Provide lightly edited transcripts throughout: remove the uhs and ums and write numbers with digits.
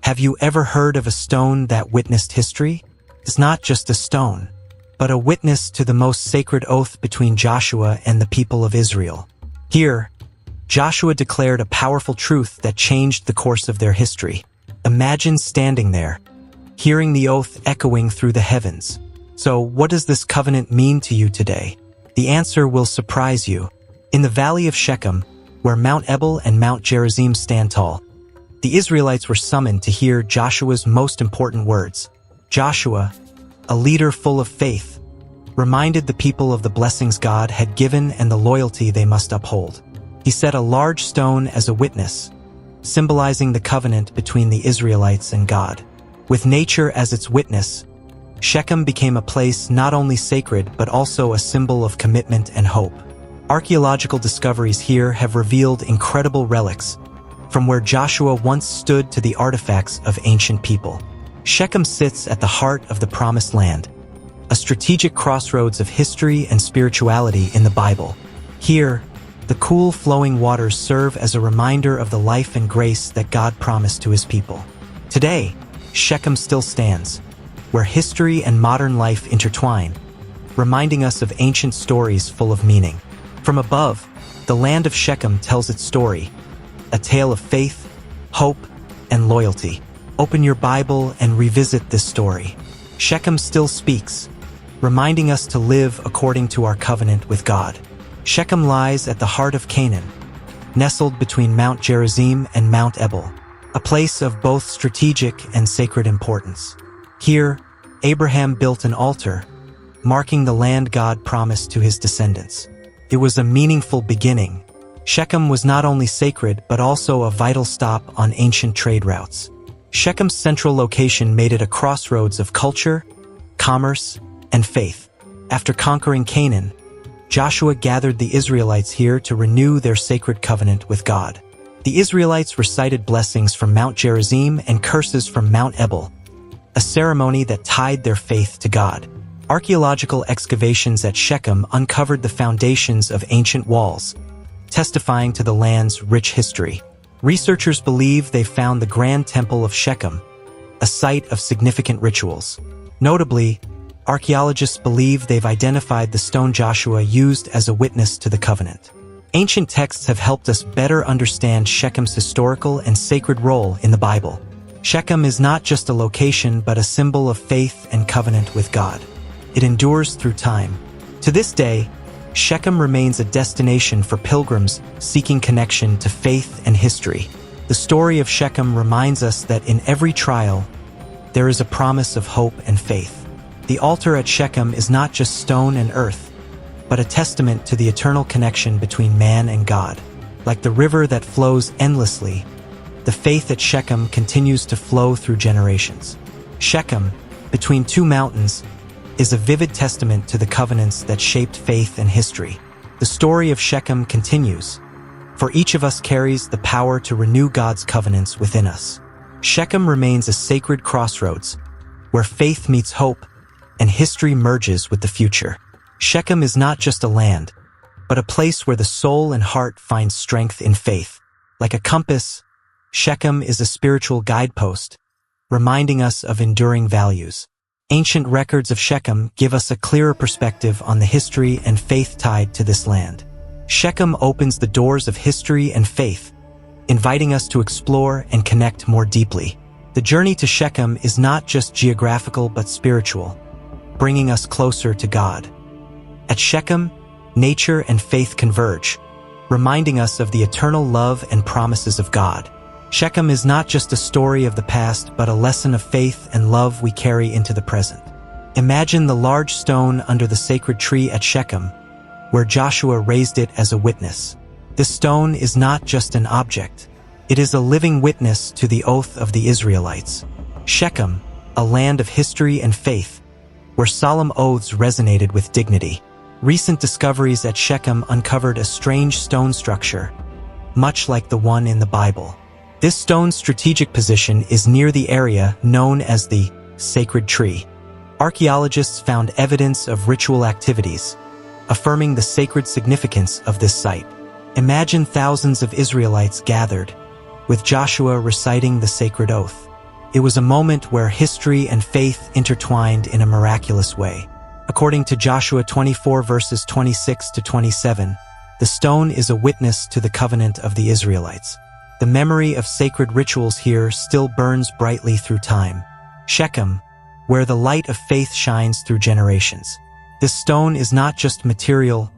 Have you ever heard of a stone that witnessed history? It's not just a stone, but a witness to the most sacred oath between Joshua and the people of Israel. Here, Joshua declared a powerful truth that changed the course of their history. Imagine standing there, hearing the oath echoing through the heavens. So, what does this covenant mean to you today? The answer will surprise you. In the valley of Shechem, where Mount Ebal and Mount Gerizim stand tall, the Israelites were summoned to hear Joshua's most important words. Joshua, a leader full of faith, reminded the people of the blessings God had given and the loyalty they must uphold. He set a large stone as a witness, symbolizing the covenant between the Israelites and God. With nature as its witness, Shechem became a place not only sacred but also a symbol of commitment and hope. Archaeological discoveries here have revealed incredible relics, from where Joshua once stood to the artifacts of ancient people. Shechem sits at the heart of the Promised Land, a strategic crossroads of history and spirituality in the Bible. Here, the cool flowing waters serve as a reminder of the life and grace that God promised to his people. Today, Shechem still stands, where history and modern life intertwine, reminding us of ancient stories full of meaning. From above, the land of Shechem tells its story, a tale of faith, hope, and loyalty. Open your Bible and revisit this story. Shechem still speaks, reminding us to live according to our covenant with God. Shechem lies at the heart of Canaan, nestled between Mount Gerizim and Mount Ebal, a place of both strategic and sacred importance. Here, Abraham built an altar, marking the land God promised to his descendants. It was a meaningful beginning. Shechem was not only sacred but also a vital stop on ancient trade routes. Shechem's central location made it a crossroads of culture, commerce, and faith. After conquering Canaan, Joshua gathered the Israelites here to renew their sacred covenant with God. The Israelites recited blessings from Mount Gerizim and curses from Mount Ebal, a ceremony that tied their faith to God. Archaeological excavations at Shechem uncovered the foundations of ancient walls, testifying to the land's rich history. Researchers believe they found the Grand Temple of Shechem, a site of significant rituals. Notably, archaeologists believe they've identified the stone Joshua used as a witness to the covenant. Ancient texts have helped us better understand Shechem's historical and sacred role in the Bible. Shechem is not just a location but a symbol of faith and covenant with God. It endures through time. To this day, Shechem remains a destination for pilgrims seeking connection to faith and history. The story of Shechem reminds us that in every trial, there is a promise of hope and faith. The altar at Shechem is not just stone and earth, but a testament to the eternal connection between man and God. Like the river that flows endlessly, the faith at Shechem continues to flow through generations. Shechem, between two mountains, is a vivid testament to the covenants that shaped faith and history. The story of Shechem continues, for each of us carries the power to renew God's covenants within us. Shechem remains a sacred crossroads, where faith meets hope and history merges with the future. Shechem is not just a land, but a place where the soul and heart find strength in faith. Like a compass, Shechem is a spiritual guidepost, reminding us of enduring values. Ancient records of Shechem give us a clearer perspective on the history and faith tied to this land. Shechem opens the doors of history and faith, inviting us to explore and connect more deeply. The journey to Shechem is not just geographical but spiritual, bringing us closer to God. At Shechem, nature and faith converge, reminding us of the eternal love and promises of God. Shechem is not just a story of the past, but a lesson of faith and love we carry into the present. Imagine the large stone under the sacred tree at Shechem, where Joshua raised it as a witness. This stone is not just an object. It is a living witness to the oath of the Israelites. Shechem, a land of history and faith, where solemn oaths resonated with dignity. Recent discoveries at Shechem uncovered a strange stone structure, much like the one in the Bible. This stone's strategic position is near the area known as the Sacred Tree. Archaeologists found evidence of ritual activities, affirming the sacred significance of this site. Imagine thousands of Israelites gathered, with Joshua reciting the sacred oath. It was a moment where history and faith intertwined in a miraculous way. According to Joshua 24 verses 26 to 27, the stone is a witness to the covenant of the Israelites. The memory of sacred rituals here still burns brightly through time. Shechem, where the light of faith shines through generations. This stone is not just material,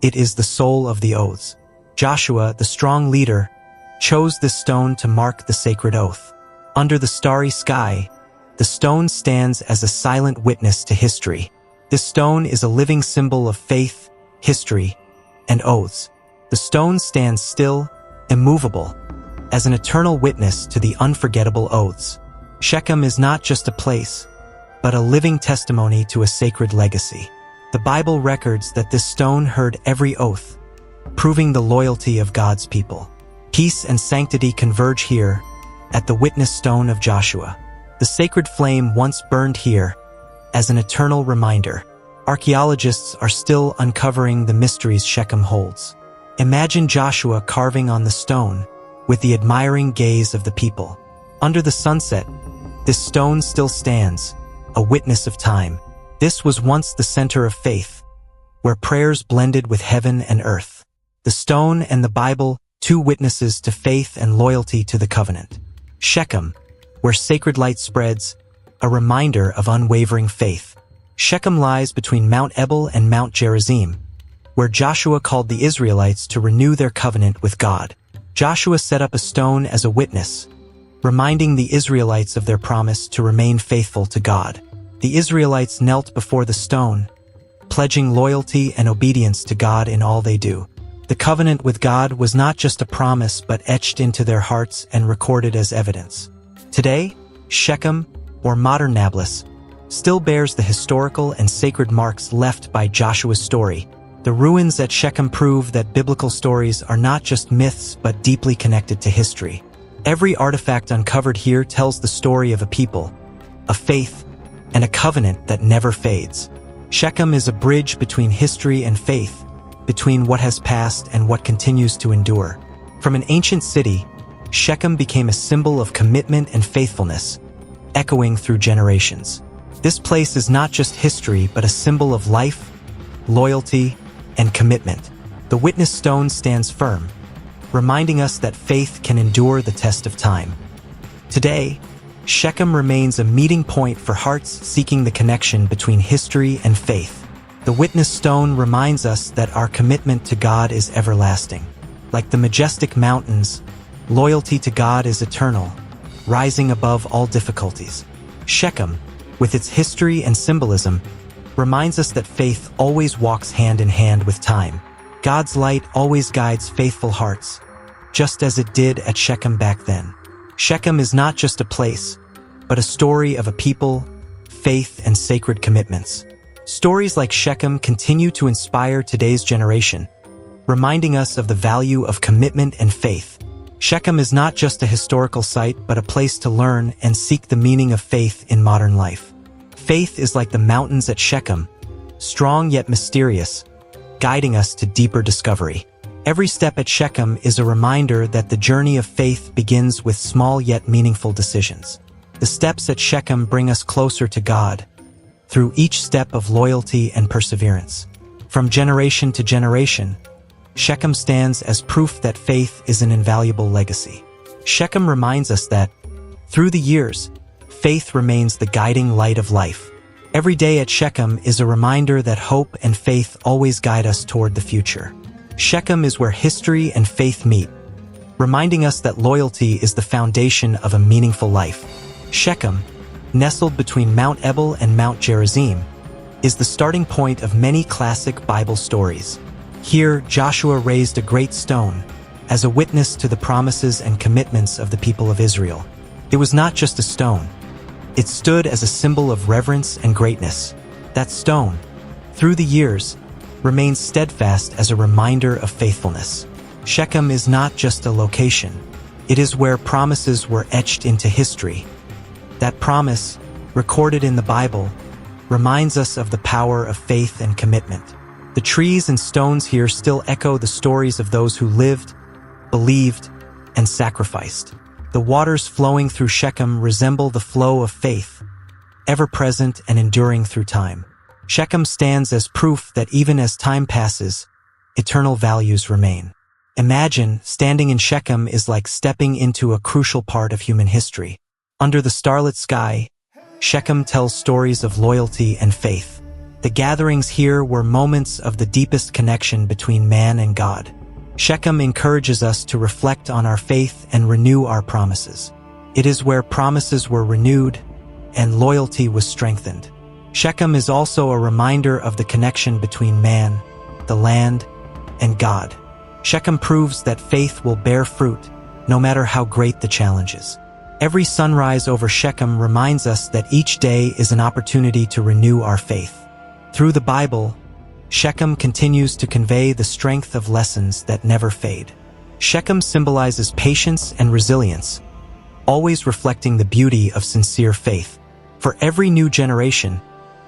it is the soul of the oaths. Joshua, the strong leader, chose this stone to mark the sacred oath. Under the starry sky, the stone stands as a silent witness to history. This stone is a living symbol of faith, history, and oaths. The stone stands still, immovable, as an eternal witness to the unforgettable oaths. Shechem is not just a place, but a living testimony to a sacred legacy. The Bible records that this stone heard every oath, proving the loyalty of God's people. Peace and sanctity converge here, at the witness stone of Joshua. The sacred flame once burned here, as an eternal reminder. Archaeologists are still uncovering the mysteries Shechem holds. Imagine Joshua carving on the stone, with the admiring gaze of the people. Under the sunset, this stone still stands, a witness of time. This was once the center of faith, where prayers blended with heaven and earth. The stone and the Bible, two witnesses to faith and loyalty to the covenant. Shechem, where sacred light spreads, a reminder of unwavering faith. Shechem lies between Mount Ebal and Mount Gerizim, where Joshua called the Israelites to renew their covenant with God. Joshua set up a stone as a witness, reminding the Israelites of their promise to remain faithful to God. The Israelites knelt before the stone, pledging loyalty and obedience to God in all they do. The covenant with God was not just a promise but etched into their hearts and recorded as evidence. Today, Shechem, or modern Nablus, still bears the historical and sacred marks left by Joshua's story. The ruins at Shechem prove that biblical stories are not just myths but deeply connected to history. Every artifact uncovered here tells the story of a people, a faith, and a covenant that never fades. Shechem is a bridge between history and faith, between what has passed and what continues to endure. From an ancient city, Shechem became a symbol of commitment and faithfulness, echoing through generations. This place is not just history but a symbol of life, loyalty, and commitment. The witness stone stands firm, reminding us that faith can endure the test of time. Today, Shechem remains a meeting point for hearts seeking the connection between history and faith. The witness stone reminds us that our commitment to God is everlasting. Like the majestic mountains, loyalty to God is eternal, rising above all difficulties. Shechem, with its history and symbolism, reminds us that faith always walks hand in hand with time. God's light always guides faithful hearts, just as it did at Shechem back then. Shechem is not just a place, but a story of a people, faith, and sacred commitments. Stories like Shechem continue to inspire today's generation, reminding us of the value of commitment and faith. Shechem is not just a historical site, but a place to learn and seek the meaning of faith in modern life. Faith is like the mountains at Shechem, strong yet mysterious, guiding us to deeper discovery. Every step at Shechem is a reminder that the journey of faith begins with small yet meaningful decisions. The steps at Shechem bring us closer to God, through each step of loyalty and perseverance. From generation to generation, Shechem stands as proof that faith is an invaluable legacy. Shechem reminds us that, through the years, faith remains the guiding light of life. Every day at Shechem is a reminder that hope and faith always guide us toward the future. Shechem is where history and faith meet, reminding us that loyalty is the foundation of a meaningful life. Shechem, nestled between Mount Ebal and Mount Gerizim, is the starting point of many classic Bible stories. Here, Joshua raised a great stone as a witness to the promises and commitments of the people of Israel. It was not just a stone. It stood as a symbol of reverence and greatness. That stone, through the years, remains steadfast as a reminder of faithfulness. Shechem is not just a location. It is where promises were etched into history. That promise, recorded in the Bible, reminds us of the power of faith and commitment. The trees and stones here still echo the stories of those who lived, believed, and sacrificed. The waters flowing through Shechem resemble the flow of faith, ever present and enduring through time. Shechem stands as proof that even as time passes, eternal values remain. Imagine, standing in Shechem is like stepping into a crucial part of human history. Under the starlit sky, Shechem tells stories of loyalty and faith. The gatherings here were moments of the deepest connection between man and God. Shechem encourages us to reflect on our faith and renew our promises. It is where promises were renewed and loyalty was strengthened. Shechem is also a reminder of the connection between man, the land, and God. Shechem proves that faith will bear fruit, no matter how great the challenges. Every sunrise over Shechem reminds us that each day is an opportunity to renew our faith. Through the Bible, Shechem continues to convey the strength of lessons that never fade. Shechem symbolizes patience and resilience, always reflecting the beauty of sincere faith. For every new generation,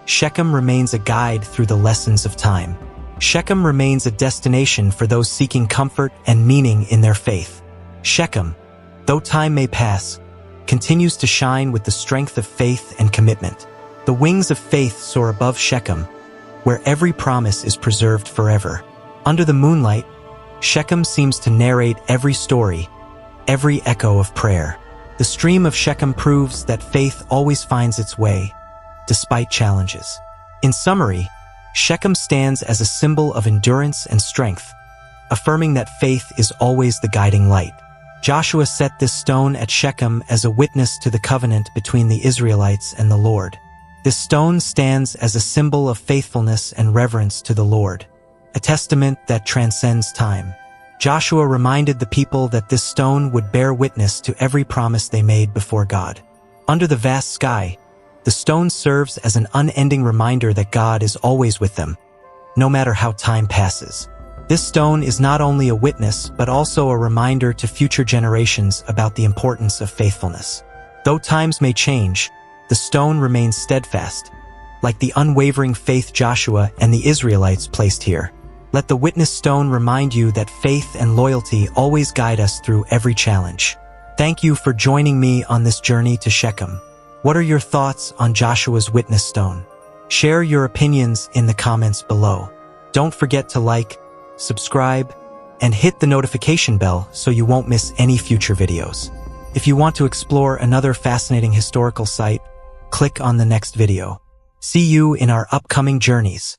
Shechem remains a guide through the lessons of time. Shechem remains a destination for those seeking comfort and meaning in their faith. Shechem, though time may pass, continues to shine with the strength of faith and commitment. The wings of faith soar above Shechem, where every promise is preserved forever. Under the moonlight, Shechem seems to narrate every story, every echo of prayer. The stream of Shechem proves that faith always finds its way, despite challenges. In summary, Shechem stands as a symbol of endurance and strength, affirming that faith is always the guiding light. Joshua set this stone at Shechem as a witness to the covenant between the Israelites and the Lord. This stone stands as a symbol of faithfulness and reverence to the Lord, a testament that transcends time. Joshua reminded the people that this stone would bear witness to every promise they made before God. Under the vast sky, the stone serves as an unending reminder that God is always with them, no matter how time passes. This stone is not only a witness, but also a reminder to future generations about the importance of faithfulness. Though times may change, the stone remains steadfast, like the unwavering faith Joshua and the Israelites placed here. Let the witness stone remind you that faith and loyalty always guide us through every challenge. Thank you for joining me on this journey to Shechem. What are your thoughts on Joshua's witness stone? Share your opinions in the comments below. Don't forget to like, subscribe, and hit the notification bell so you won't miss any future videos. If you want to explore another fascinating historical site, click on the next video. See you in our upcoming journeys.